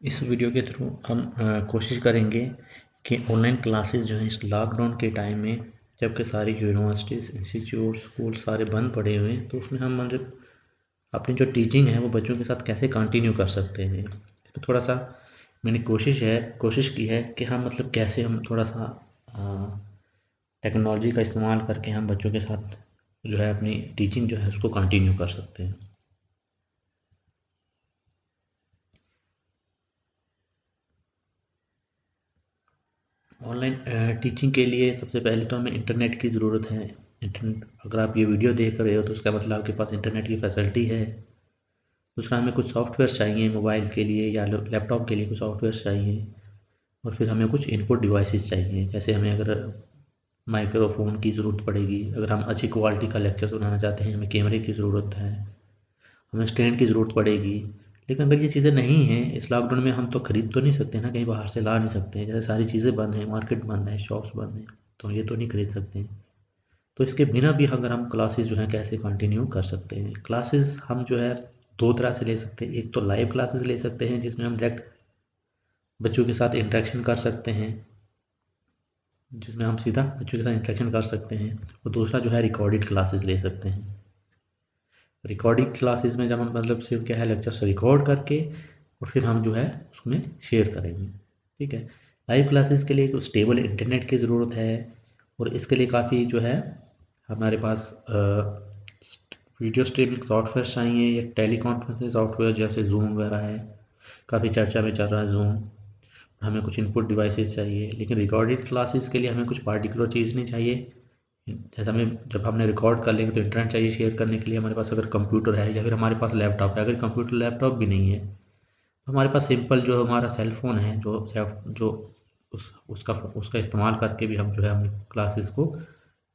इस वीडियो के थ्रू हम कोशिश करेंगे कि ऑनलाइन क्लासेस जो हैं इस लॉकडाउन के टाइम में, जबकि सारी यूनिवर्सिटीज़ इंस्टीट्यूट स्कूल सारे बंद पड़े हुए हैं, तो उसमें हम मतलब अपनी जो टीचिंग है वो बच्चों के साथ कैसे कंटिन्यू कर सकते हैं। इस पर थोड़ा सा मैंने कोशिश की है कि हम मतलब कैसे हम थोड़ा सा टेक्नोलॉजी का इस्तेमाल करके हम बच्चों के साथ जो है अपनी टीचिंग जो है उसको कंटिन्यू कर सकते हैं। ऑनलाइन टीचिंग के लिए सबसे पहले तो हमें इंटरनेट की ज़रूरत है। इंटरनेट, अगर आप ये वीडियो देख रहे हो तो उसका मतलब आपके पास इंटरनेट की फैसिलिटी है। दूसरा, हमें कुछ सॉफ्टवेयर चाहिए मोबाइल के लिए या लैपटॉप के लिए कुछ सॉफ्टवेयर चाहिए। और फिर हमें कुछ इनपुट डिवाइसेस चाहिए, जैसे हमें अगर माइक्रोफोन की ज़रूरत पड़ेगी, अगर हम अच्छी क्वालिटी का लेक्चर सुनाना चाहते हैं हमें कैमरे की ज़रूरत है, हमें स्टैंड की ज़रूरत पड़ेगी। लेकिन अगर ये चीज़ें नहीं हैं इस लॉकडाउन में, हम तो ख़रीद तो नहीं सकते ना, कहीं बाहर से ला नहीं सकते हैं। जैसे सारी चीज़ें बंद हैं, मार्केट बंद है, शॉप्स बंद हैं, तो ये तो नहीं खरीद सकते हैं। तो इसके बिना भी अगर हम क्लासेस जो हैं कैसे कंटिन्यू कर सकते हैं। क्लासेस हम जो है दो तरह से ले सकते हैं। एक तो लाइव क्लासेस ले सकते हैं जिसमें हम डायरेक्ट बच्चों के साथ इंटरेक्शन कर सकते हैं, जिसमें हम सीधा बच्चों के साथ इंटरेक्शन कर सकते हैं। और दूसरा जो है रिकॉर्डेड क्लासेस ले सकते हैं। रिकॉर्डिंग क्लासेस में जब हम मतलब सिर्फ क्या है लेक्चर्स रिकॉर्ड करके और फिर हम जो है उसमें शेयर करेंगे। ठीक है। लाइव क्लासेस के लिए एक स्टेबल इंटरनेट की ज़रूरत है, और इसके लिए काफ़ी जो है हमारे पास वीडियो स्ट्रीमिंग सॉफ्टवेयर चाहिए या टेली कॉन्फ्रेंसिंग सॉफ्टवेयर जैसे जूम वगैरह है, काफ़ी चर्चा में चल रहा है जूम। हमें कुछ इनपुट डिवाइसेस चाहिए, लेकिन रिकॉर्डेड क्लासेस के लिए हमें कुछ पार्टिकुलर चीज़ नहीं चाहिए। जैसे हमें जब हमने रिकॉर्ड कर लेंगे तो इंटरनेट चाहिए शेयर करने के लिए हमारे पास, अगर कंप्यूटर है या फिर हमारे पास लैपटॉप है। अगर कंप्यूटर लैपटॉप भी नहीं है तो हमारे पास सिंपल जो हमारा सेल फोन है, जो उसका उसका इस्तेमाल करके भी हम जो है अपनी क्लासेस को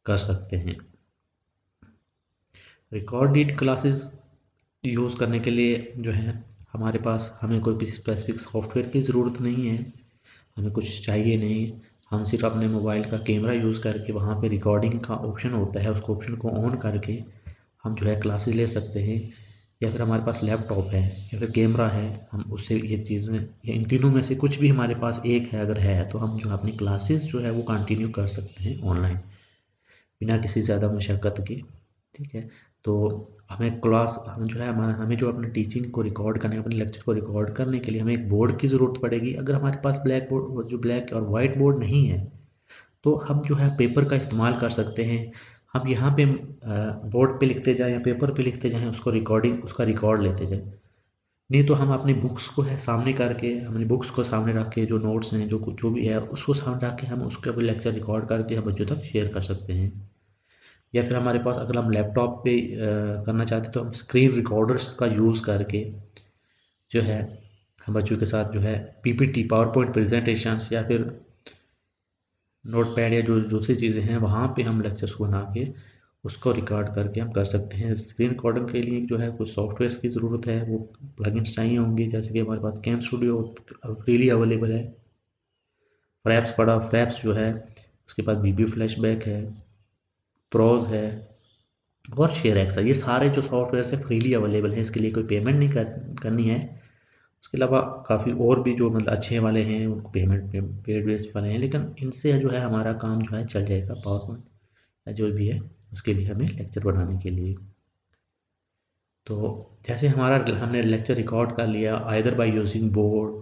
कर सकते हैं। रिकॉर्डेड क्लासेस यूज़ करने के लिए जो है हमारे पास हमें कोई किसी स्पेसिफिक सॉफ्टवेयर की ज़रूरत नहीं है, हमें कुछ चाहिए नहीं। हम सिर्फ अपने मोबाइल का कैमरा यूज़ करके वहाँ पे रिकॉर्डिंग का ऑप्शन होता है, उसको ऑप्शन को ऑन करके हम जो है क्लासेस ले सकते हैं। या फिर हमारे पास लैपटॉप है या फिर कैमरा है, हम उससे ये चीज़ें या इन तीनों में से कुछ भी हमारे पास एक है, अगर है तो हम जो है अपनी क्लासेस जो है वो कंटिन्यू कर सकते हैं ऑनलाइन बिना किसी ज़्यादा मशक्क़त के। ठीक है। तो हम जो है हमें जो अपने टीचिंग को रिकॉर्ड करने, अपने लेक्चर को रिकॉर्ड करने के लिए हमें एक बोर्ड की ज़रूरत पड़ेगी। अगर हमारे पास ब्लैक बोर्ड, जो ब्लैक और वाइट बोर्ड नहीं है, तो हम जो है पेपर का इस्तेमाल कर सकते हैं। हम यहाँ पे बोर्ड पे लिखते जाएं या पेपर पे लिखते जाएं, उसका रिकॉर्ड लेते जाएं। नहीं तो हम अपनी बुक्स को है सामने करके, अपनी बुक्स को सामने रख के, जो नोट्स हैं जो भी है उसको सामने रख के हम उसका भी लेक्चर रिकॉर्ड करके हम बच्चों तक शेयर कर सकते हैं। या फिर हमारे पास अगर हम लैपटॉप पे करना चाहते हैं तो हम स्क्रीन रिकॉर्डर्स का यूज़ करके जो है हम बच्चों के साथ जो है पीपीटी, पावर पॉइंट प्रेजेंटेशंस या फिर नोट पैड या जो दूसरी चीज़ें हैं वहाँ पे हम लेक्चर्स को बना के उसको रिकॉर्ड करके हम कर सकते हैं। स्क्रीन रिकॉर्डिंग के लिए जो है कुछ सॉफ्टवेयर की ज़रूरत है, वो प्लगइन्स चाहिए होंगे, जैसे कि हमारे पास कैम स्टूडियो फ्रीली अवेलेबल है। फ्रैप्स जो है, उसके बाद वीबी फ्लैशबैक है, प्रोज है और शेयर एक्स है। ये सारे जो सॉफ्टवेयर है फ्रीली अवेलेबल हैं, इसके लिए कोई पेमेंट नहीं करनी है। उसके अलावा काफ़ी और भी जो मतलब अच्छे वाले हैं उनको पेमेंट पे पेड बेस्ड वाले हैं, लेकिन इनसे जो है हमारा काम जो है चल जाएगा। पावर पॉइंट या जो भी है उसके लिए हमें लेक्चर बनाने के लिए। तो जैसे हमने लेक्चर रिकॉर्ड कर लिया आइदर बाय यूजिंग बोर्ड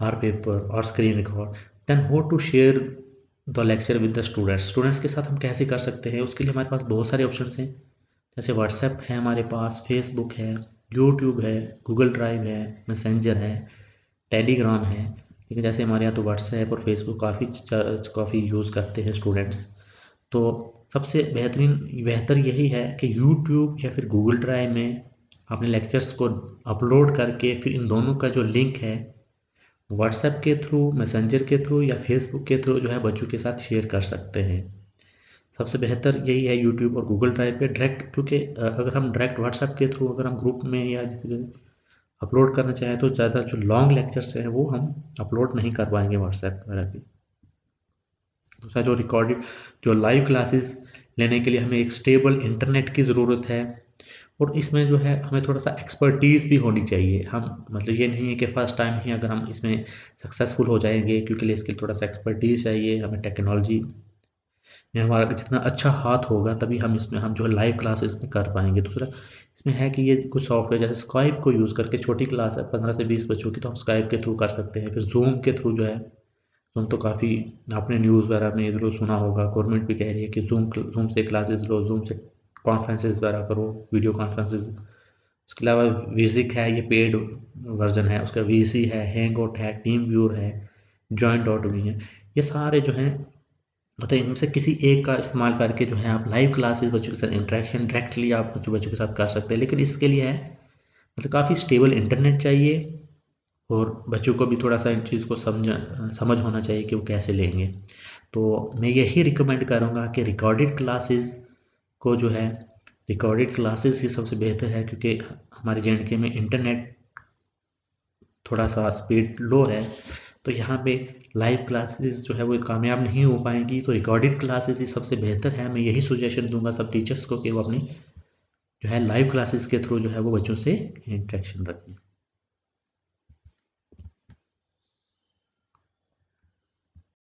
और पेपर और screen record, then how to share the lecture with the students के साथ हम कैसे कर सकते हैं। उसके लिए हमारे पास बहुत सारे ऑप्शंस हैं, जैसे व्हाट्सएप है हमारे पास, फेसबुक है, यूट्यूब है, गूगल ड्राइव है, मैसेंजर है, टेलीग्राम है। लेकिन जैसे हमारे यहाँ तो व्हाट्सएप और फेसबुक काफ़ी यूज़ करते हैं स्टूडेंट्स। तो सबसे बेहतर यही है कि यूट्यूब या फिर गूगल ड्राइव में अपने लेक्चर्स को अपलोड करके फिर इन दोनों का जो लिंक है व्हाट्सएप के थ्रू, मैसेंजर के थ्रू या फेसबुक के थ्रू जो है बच्चों के साथ शेयर कर सकते हैं। सबसे बेहतर यही है यूट्यूब और गूगल ड्राइव पे डायरेक्ट, क्योंकि अगर हम डायरेक्ट व्हाट्सएप के थ्रू अगर हम ग्रुप में या जिस अपलोड करना चाहें तो ज़्यादा जो लॉन्ग लेक्चर्स हैं वो हम अपलोड नहीं कर पाएंगे व्हाट्सएप वगैरह पे। दूसरा, जो लाइव क्लासेस लेने के लिए हमें एक स्टेबल इंटरनेट की ज़रूरत है, और इसमें जो है हमें थोड़ा-सा एक्सपर्टीज़ भी होनी चाहिए। हम मतलब ये नहीं है कि फर्स्ट टाइम ही अगर हम इसमें सक्सेसफुल हो जाएँगे, क्योंकि इसके लिए थोड़ा-सा एक्सपर्टीज़ चाहिए, हमें टेक्नोलॉजी में हमारा जितना अच्छा हाथ होगा तभी हम इसमें हम जो है लाइव क्लासेस में कर पाएँगे। दूसरा इसमें है कि ये कुछ सॉफ्टवेयर जैसे स्काइप को यूज़ करके छोटी क्लास है 15 से 20 बच्चों की, तो हम स्काइप के थ्रू कर सकते हैं। फिर ज़ूम के थ्रू जो है, ज़ूम तो काफ़ी आपने न्यूज़ वगैरह में इधर सुना होगा, गवर्नमेंट भी कह रही है कि ज़ूम से क्लासेस लो, ज़ूम से कॉन्फ्रेंसेस वगैरह करो, वीडियो कॉन्फ्रेंसेस। उसके अलावा विज़िक है, ये पेड वर्ज़न है, उसका वीसी है, हैंगआउट है, टीम व्यूअर है, जॉइन डॉट मी है। ये सारे जो हैं मतलब इनमें से किसी एक का इस्तेमाल करके जो है आप लाइव क्लासेस बच्चों के साथ इंटरेक्शन डायरेक्टली आप बच्चों के साथ कर सकते हैं। लेकिन इसके लिए है मतलब काफ़ी स्टेबल इंटरनेट चाहिए और बच्चों को भी थोड़ा-सा इन चीज़ को समझ होना चाहिए कि वो कैसे लेंगे। तो मैं यही रिकमेंड करूँगा कि रिकॉर्डेड क्लासेस को जो है रिकॉर्डेड क्लासेस ही सबसे बेहतर है, क्योंकि हमारे जे&के में इंटरनेट थोड़ा-सा स्पीड लो है, तो यहाँ पे लाइव क्लासेस जो है वो कामयाब नहीं हो पाएँगी, तो रिकॉर्डेड क्लासेस ही सबसे बेहतर है। मैं यही सजेशन दूँगा सब टीचर्स को कि वो अपनी जो है लाइव क्लासेस के थ्रू जो है वो बच्चों से इंटरेक्शन रखें।